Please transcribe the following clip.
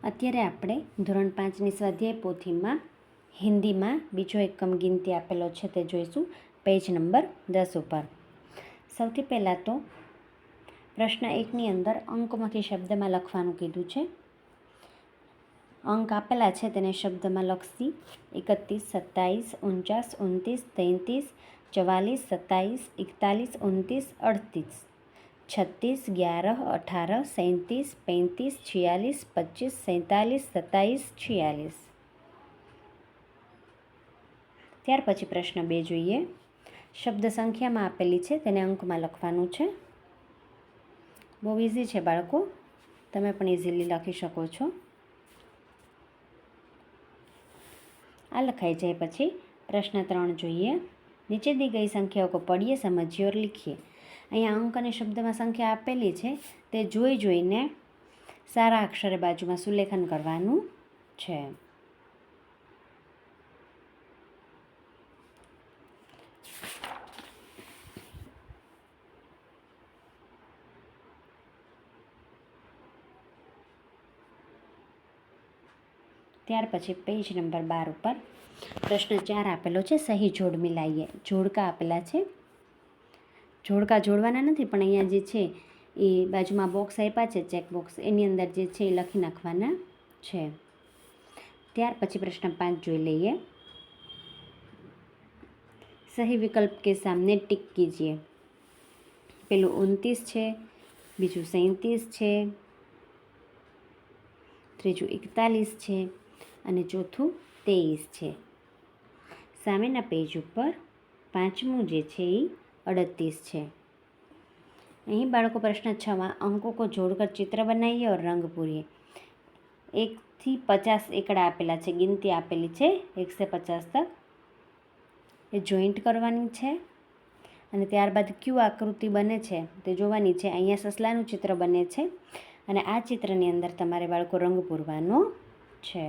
અત્યારે આપણે ધોરણ 5ની સ્વાધ્યાય પોથીમાં હિન્દીમાં બીજો એકમ ગિનતી આપેલો છે તે જોઈશું પેજ નંબર 10 ઉપર. સૌથી પહેલાં તો પ્રશ્ન 1ની અંદર અંકમાંથી શબ્દમાં લખવાનું કીધું છે. અંક આપેલા છે તેને શબ્દમાં લખશી. 31, 27, 29, 30, 33, 44, 27, 29, 38, 36, 11, 18, 37, 35, 46, 25, 47, 27, 46. ત્યાર પછી પ્રશ્ન 2 જોઈએ. શબ્દ સંખ્યામાં આપેલી છે તેને અંકમાં લખવાનું છે. બહુ ઇઝી છે બાળકો, તમે પણ ઇઝીલી લખી શકો છો. આ લખાઈ જાય પછી પ્રશ્ન 3 જોઈએ. નીચે દી ગઈ સંખ્યાઓ કો પढ़िए समझिए और लिखिए. અહીંયા અંક અને શબ્દમાં સંખ્યા આપેલી છે તે જોઈને સારા અક્ષરે બાજુમાં સુલેખન કરવાનું છે. ત્યાર પછી પેજ નંબર 12 ઉપર પ્રશ્ન 4 આપેલો છે. સહી જોડ મિલાઈએ. જોડકા આપેલા છે. જોડકા જોડવાના નથી, પણ અહીંયા જે છે એ બાજુમાં બોક્સ આપ્યા છે, ચેક બોક્સ, એની અંદર જે છે એ લખી નાખવાના છે. ત્યાર પછી પ્રશ્ન 5 જોઈ લઈએ. સહી વિકલ્પ કે સામને ટિક કીજીએ. પેલું 29 છે, બીજું 37 છે, ત્રીજું 41 છે અને ચોથું 23 છે. સામેના પેજ ઉપર પાંચમું જે છે એ 38 છે. અહીં બાળકો પ્રશ્ન 6માં અંકો કો જોડકર ચિત્ર બનાવીએ और रंग पूरिए. 1 થી 50 એકડા આપેલા છે, ગિનતી આપેલી છે 1 से 50 તક. એ જોઈન્ટ કરવાની છે અને ત્યારબાદ ક્યુ આકૃતિ બને છે તે જોવાની છે. અહીંયા સસલાનું ચિત્ર બને છે અને આ ચિત્રની અંદર તમારે બાળકો રંગ પૂરવાનો છે.